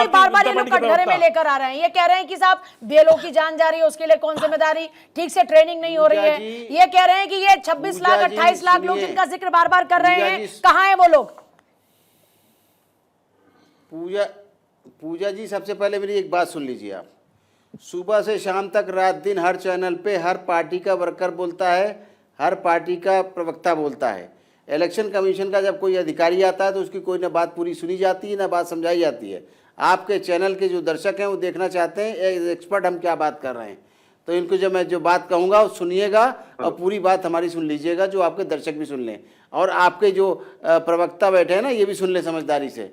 ही बार बार ये लोग कटघरे में लेकर आ रहे हैं। ये कह रहे हैं कि साहब बेलों की जान जा रही है, उसके लिए कौन जिम्मेदारी, ठीक से ट्रेनिंग नहीं हो रही है। ये कह रहे हैं कि ये 26 लाख 28 लाख लोग जिनका जिक्र बार बार कर रहे हैं, कहाँ है वो लोग? पूजा जी, सबसे पहले मेरी एक बात सुन लीजिए आप। सुबह से शाम तक रात दिन हर चैनल पे हर पार्टी का वर्कर बोलता है, हर पार्टी का प्रवक्ता बोलता है। इलेक्शन कमीशन का जब कोई अधिकारी आता है तो उसकी कोई ना बात पूरी सुनी जाती है ना बात समझाई जाती है। आपके चैनल के जो दर्शक हैं वो देखना चाहते हैं एक्सपर्ट हम क्या बात कर रहे हैं, तो इनको जब मैं जो बात कहूँगा वो सुनिएगा और पूरी बात हमारी सुन लीजिएगा, जो आपके दर्शक भी सुन लें और आपके जो प्रवक्ता बैठे हैं ना ये भी सुन लें समझदारी से।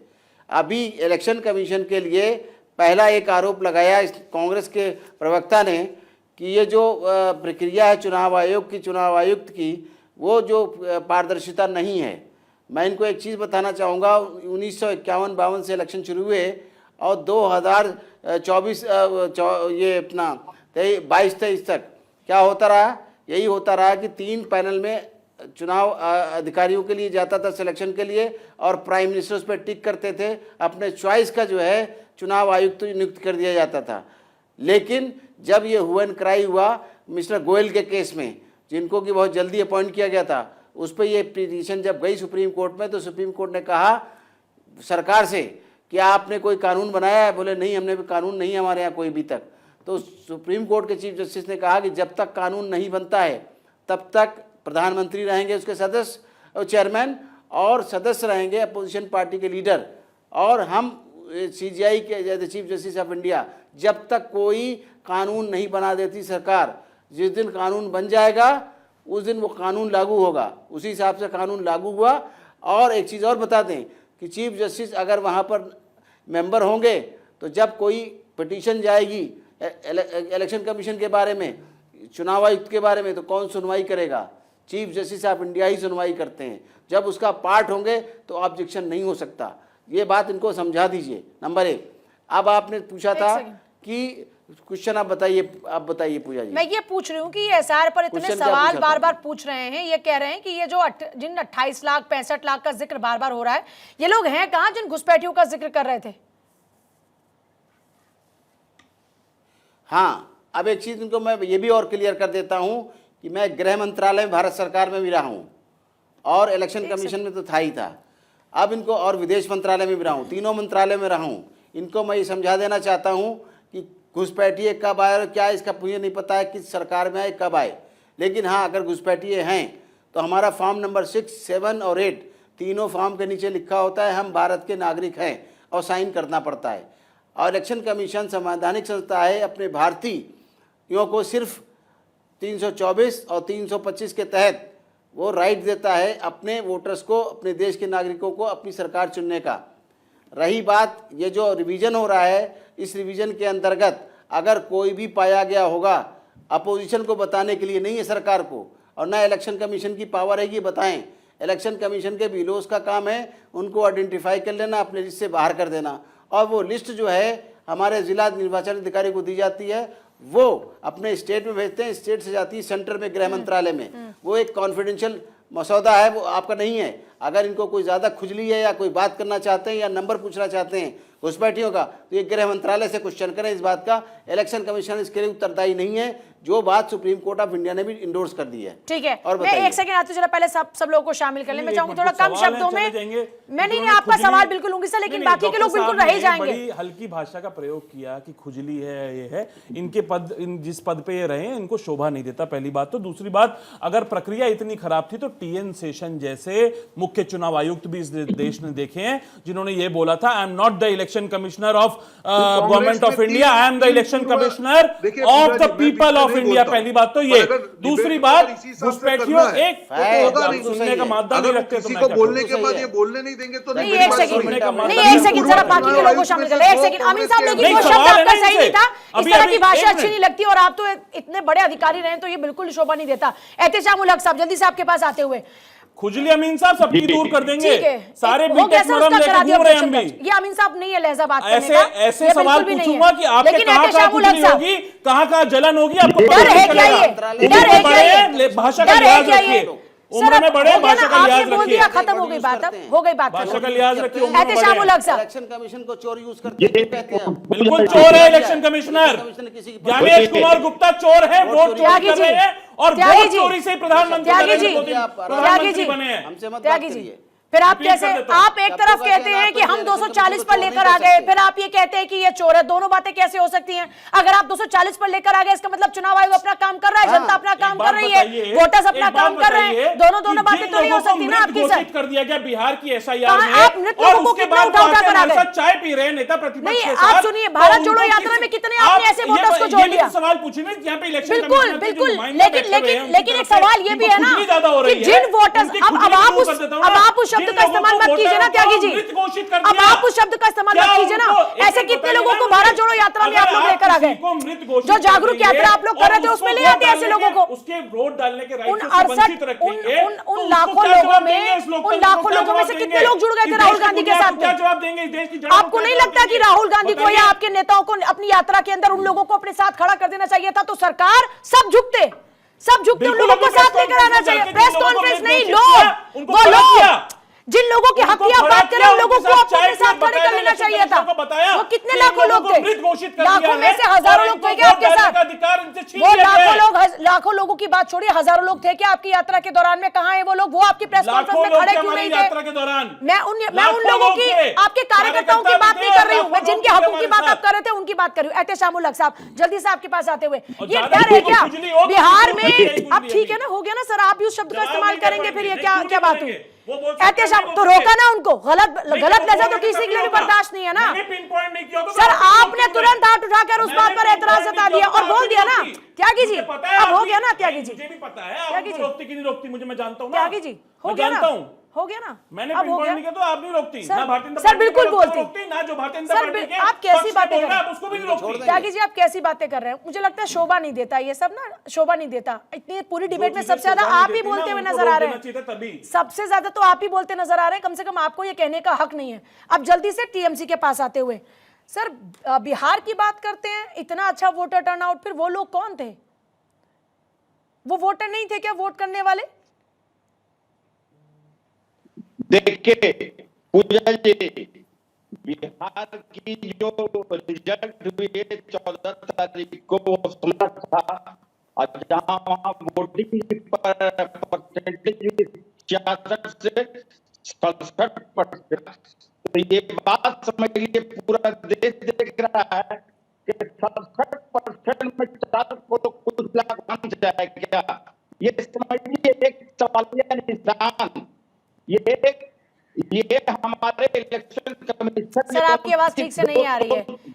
अभी इलेक्शन कमीशन के लिए पहला एक आरोप लगाया इस कांग्रेस के प्रवक्ता ने कि ये जो प्रक्रिया है चुनाव आयोग की, चुनाव आयुक्त की, वो जो पारदर्शिता नहीं है। मैं इनको एक चीज़ बताना चाहूँगा, 1951-52 से इलेक्शन शुरू हुए और 2024 ये अपना 22-23 तक क्या होता रहा, यही होता रहा कि 3 पैनल में चुनाव अधिकारियों के लिए जाता था सिलेक्शन के लिए और प्राइम मिनिस्टर उस पर टिक करते थे, अपने चॉइस का जो है चुनाव आयुक्त नियुक्त कर दिया जाता था। लेकिन जब ये हुआ क्राई हुआ मिस्टर गोयल के केस में, जिनको कि बहुत जल्दी अपॉइंट किया गया था, उस पर ये पिटीशन जब गई सुप्रीम कोर्ट में तो सुप्रीम कोर्ट ने कहा सरकार से कि आपने कोई कानून बनाया है? बोले नहीं, हमने भी कानून नहीं है हमारे यहाँ कोई भी तक। तो सुप्रीम कोर्ट के चीफ जस्टिस ने कहा कि जब तक कानून नहीं बनता है तब तक प्रधानमंत्री रहेंगे उसके सदस्य चेयरमैन और सदस्य रहेंगे अपोजिशन पार्टी के लीडर, और हम CJI के चीफ जस्टिस ऑफ इंडिया, जब तक कोई कानून नहीं बना देती सरकार, जिस दिन कानून बन जाएगा उस दिन वो कानून लागू होगा। उसी हिसाब से कानून लागू हुआ। और एक चीज़ और बता दें कि चीफ जस्टिस अगर वहाँ पर मेंबर होंगे तो जब कोई पिटीशन जाएगी इलेक्शन कमीशन के बारे में, चुनाव आयुक्त के बारे में, तो कौन सुनवाई करेगा? चीफ जस्टिस ऑफ इंडिया ही सुनवाई करते हैं। जब उसका पार्ट होंगे तो ऑब्जेक्शन नहीं हो सकता। ये बात इनको समझा दीजिए, नंबर 1। अब आपने पूछा था कि क्वेश्चन आप बताइए पूजा जी। मैं ये पूछ रही हूँ कि ये SR पर इतने सवाल बार बार पूछ रहे हैं, ये कह रहे हैं कि ये जो जिन 28 लाख 65 लाख का जिक्र बार बार हो रहा है, ये लोग हैं कहाँ जिन घुसपैठियों का जिक्र कर रहे थे? हाँ, अब एक चीज इनको मैं ये भी और क्लियर कर देता हूँ कि मैं गृह मंत्रालय में भारत सरकार में भी रहा हूँ और इलेक्शन कमीशन में तो था ही था। अब इनको और विदेश मंत्रालय में भी रहा हूँ, तीनों मंत्रालय में रहा हूँ। इनको मैं ये समझा देना चाहता हूँ कि घुसपैठिए कब आए और क्या, इसका मुझे नहीं पता है किस सरकार में आए कब आए, लेकिन हाँ अगर घुसपैठिए हैं तो हमारा फॉर्म नंबर 6, 7 और 8 तीनों फॉर्म के नीचे लिखा होता है हम भारत के नागरिक हैं और साइन करना पड़ता है। और इलेक्शन कमीशन संवैधानिक संस्था है, अपने भारतीयों को सिर्फ 324 और 325 के तहत वो राइट देता है अपने वोटर्स को, अपने देश के नागरिकों को अपनी सरकार चुनने का। रही बात ये जो रिवीजन हो रहा है, इस रिवीजन के अंतर्गत अगर कोई भी पाया गया होगा, अपोजिशन को बताने के लिए नहीं है सरकार को, और ना इलेक्शन कमीशन की पावर है कि बताएं। इलेक्शन कमीशन के बीएलओस का काम है उनको आइडेंटिफाई कर लेना, अपने लिस्ट से बाहर कर देना, और वो लिस्ट जो है हमारे जिला निर्वाचन अधिकारी को दी जाती है, वो अपने स्टेट में भेजते हैं, स्टेट से जाती है सेंटर में गृह मंत्रालय में। वो एक कॉन्फिडेंशियल मसौदा है, वो आपका नहीं है। अगर इनको कोई ज़्यादा खुजली है या कोई बात करना चाहते हैं या नंबर पूछना चाहते हैं घुसपैठियों का, तो ये गृह मंत्रालय से क्वेश्चन करें इस बात का। इलेक्शन कमीशन इसके लिए उत्तरदायी नहीं है, जो बात सुप्रीम कोर्ट ऑफ इंडिया ने भी इंडोर्स कर दी है। ठीक है, और मैं एक सेकंड आती, चलो पहले सब लोगों को शामिल कर लें। मैं चाहूंगी थोड़ा कम शब्दों में, मैं नहीं आपका सवाल बिल्कुल लूंगी सर, लेकिन बाकी के लोग बिल्कुल रह जाएंगे। बड़ी हल्की भाषा का प्रयोग किया कि खुजली है, ये है, इनके पद, जिस पद पे ये रहे हैं इनको शोभा नहीं देता, पहली बात। तो दूसरी बात, अगर प्रक्रिया इतनी खराब थी तो TN शेषन जैसे मुख्य चुनाव आयुक्त भी इस देश ने देखे हैं, जिन्होंने ये बोला था I am not the election commissioner of government of India, I am the election commissioner of the people of India. पहली बात तो ये। दूसरी बात, घुसपैठियों एक सुनने का मादा नहीं रखते, किसी को बोलने के बाद ये बोलने नहीं देंगे तो नहीं। एक सेकंड जरा बाकी के लोगों को शामिल कर ले। एक सेकंड अमीन साहब, लेकिन वो शब्द आपका सही नहीं था, इस तरह की भाषा अच्छी नहीं लगती, और आप तो इतने बड़े अधिकारी रहे तो ये बिल्कुल शोभा नहीं देता। एहतेशामुल हक साहब, जल्दी से आपके पास आते हुए। खुजली अमीन साहब सबकी दूर कर देंगे, सारे बीटेक मरम लेकर घूम रहे हैं हम भी। ये अमीन साहब नहीं है लहजा बात करने का, ऐसे सवाल पूछूंगा कि आपके कहां खुजली होगी, कहां जलन होगी, आपको डर है क्या? ये डर है क्या? भाषा का लिहाज रखिए। उम्र में बड़े, हो गया भाषा ना, का आपने लिहाज बोल रखिए। दिया, खत्म हो गई बात, अब हो गई बात भाषा खत्म। का लिहाज रखिए, उम्र में एहतेशाम बड़े। उलग साहब, इलेक्शन कमीशन को चोर यूज करते हैं, कहते हैं आप। बिल्कुल चोर है इलेक्शन कमिश्नर। इलेक्शन कमीशन किसी की ज्ञानेश कुमार गुप्ता चोर है, वोट चोरी त्यागी कर जी, रहे हैं और त्यागी वोट जी, चोरी से प्रधानमंत्री त्यागी जी, नरेंद्र मोदी त्यागी प्रधानमंत्री जी, बने हैं। हमसे मत बात त्यागी जी, करिए। फिर आप रिपीट कैसे, कर देता हूं। आप एक तरफ कहते हैं कि हम 240 पर लेकर आ गए, फिर आप ये कहते हैं कि ये चोर है। दोनों बातें कैसे हो सकती हैं? अगर आप 240 पर लेकर आ गए, इसका मतलब चुनाव आयोग अपना काम कर रहा है, जनता अपना काम कर रही है, वोटर्स अपना काम कर रहे हैं। दोनों बातें तो नहीं हो सकती ना आपकी सर। कर दिया गया बिहार की एसआईआर में, आप मृत लोगों को कितना उठा कर आ गए? चाय पी रहे हैं नेता प्रतिपक्ष नहीं, के आप साथ, सुनिए, तो भारत उनको जोड़ो यात्रा में कितने आपने ऐसे वोटर्स को जोड़ लिया? सवाल पूछिए ना, यहाँ पे इलेक्शन बिल्कुल कमीशन के जो बिल्कुल, नुमाइंदे लेकिन बैठे हुए हैं, लेकिन उनकी लेकिन एक तरफ से सवाल ये भी है ना खुजली ज्यादा हो रही कि है। जिन वोटर्स, उनकी अब खुजली आप शुरू उस कर देता हूं अब ना, आप उस शब्द जिन का लोगों इस्तेमाल को मत कीजिए ना वोटरों त्यागी को जी, मृत घोषित कर अब दिया। आप उस शब्द का इस्तेमाल क्या मत कीजिए ना। उनको- एक ऐसे मिनट कितने बताइए लोगों ना को मुझे, भारत जोड़ो यात्रा में आप अगर लोग लेकर आ किसी को गए, मृत घोषित जो कर जागरूक देंगे यात्रा आप लोग कर रहे थे, और उसमें ले उसको आते ऐसे वोट लोगों को। उसके वोट डालने के उन राइट से 68 वंचित रखेंगे, उन तो उसको लाखों क्या लोगों जवाब में, देंगे इस लोकतंत्र उन को? लाखों क्या लोगों में जवाब से देंगे? कितने लोग जुड़ गए थे इस राहुल देश की गांधी के बुनियाद साथ को क्या में? जवाब देंगे? इस देश की जड़ों को आपको क्या नहीं जवाब लगता कि देंगे? राहुल गांधी को या बताइए। आपके नेताओं को अपनी यात्रा के अंदर उन लोगों को अपने साथ खड़ा कर देना चाहिए था? तो सरकार सब झुकते उन बिल्कुल, लोगों को अभी साथ प्रेस लेकर आना कॉन्फ्रेंस चाहिए। में प्रेस जाके जिन लोगों को कॉन्फ्रेंस हमने नहीं, घोषित किया, उनको वो खड़ा किया। लोग जिन लोगों के हक उनको की आप खड़ा बात कर रहे किया, हैं, उन लोगों उनके को साथ आपको अपने चाय साथ पिए, खड़े कर बकायदा लेना चाहिए था। इलेक्शन कमीशन को बताया वो कितने कि लाखों इन लोग लोगों को मृत थे? घोषित कर लाखों दिया में है से हजारों और लोग इनको थे क्या आपके वोट डालने साथ? का अधिकार इनसे छीन वो लिया गया है। लाखों लोगों की बात छोड़िए, हजारों लोग थे क्या आपकी यात्रा के दौरान में? कहाँ है वो लोग? वो आपकी प्रेस लाखों कॉन्फ्रेंस में लोग खड़े थे क्यों हमारी नहीं यात्रा थे? के दौरान। मैं उन लाखों लोगों लोग की, थे। आपके कार्यकर्ताओं की कार्यकर्ता बात भी नहीं थे, कर रही हूँ लाखों मैं, लोग जिनके थे हकों की हमारे बात आप साथ। कर रहे थे उनकी बात कर रही हूँ। एहतेशाम उलग साहब, जल्दी से आपके पास आते हुए, और ये ज्यादा डर है लोगों क्या को खुजली हो तो बिहार उसको में? खुजली अब ठीक है ना, हो गया ना सर, आप भी उस शब्द का जवाब इस्तेमाल नहीं दे करेंगे, फिर ये पाएंगे, क्या नहीं, क्या क्यों बात हुई? करेंगे? वो बोल सकते एहतेशाम हैं, तो नहीं रोका ना उनको, गलत नहीं, गलत वो लहजा तो बोलेंगे किसी तभी के लिए भी होगा। बर्दाश्त नहीं है ना। मैंने पिन पॉइंट नहीं किया होगा, सर मैं आपको आपने रोकूंगा। तुरंत हाथ उठाकर उस बात पर मैंने एतराज पिन जता पॉइंट दिया नहीं और बोल दिया ना। किया, त्यागी जी, मुझे पता है अब हो आपकी- गया ना त्यागी जी, मुझे भी पता है त्यागी आप जी। रोकती कि नहीं रोकती, मुझे मैं जानता हूँ ना। त्यागी जी, हो मैं गया ना, जानता हूँ। हो गया ना, मैंने अब पिन हो पॉइंट गया। नहीं किया तो आप नहीं रोकती, सर, ना भारतीय जनता सर, पार्टी बिल्कुल के लोग बोलती। रोकती, ना जो भारतीय जनता सर, पार्टी के आप कैसी पक्ष में बातें बोल कर रहा है, रहे आप उसको भी नहीं रोकती। त्यागी जी, आप कैसी बातें कर रहे हैं? मुझे लगता है शोभा नहीं देता ये सब ना, शोभा नहीं देता। इतनी पूरी डिबेट में सबसे ज्यादा आप ही बोलते हुए नजर आ रहे हैं, सबसे ज्यादा तो आप ही बोलते नजर आ रहे हैं। कम से कम आपको ये कहने का हक नहीं है। अब जल्दी से टीएमसी के पास आते हुए, सर बिहार की बात करते हैं, इतना अच्छा वोटर टर्नआउट, फिर वो लोग कौन थे? वो वोटर नहीं थे क्या वोट करने वाले? देखिए पूजा जी, बिहार की जो रिजल्ट हुई है 14 तारीख को, वो सुना था, और जहां वहां वोटिंग पर परसेंटेज 66 से 67%, तो ये बात समझ लीजिए पूरा देश देख रहा है कि 67% में 4 को कुछ लाख बन जाए क्या? ये समझिए एक सवालिया निशान। ये हमारे इलेक्शन कमीशन, सर आपकी आवाज ठीक से नहीं आ रही है।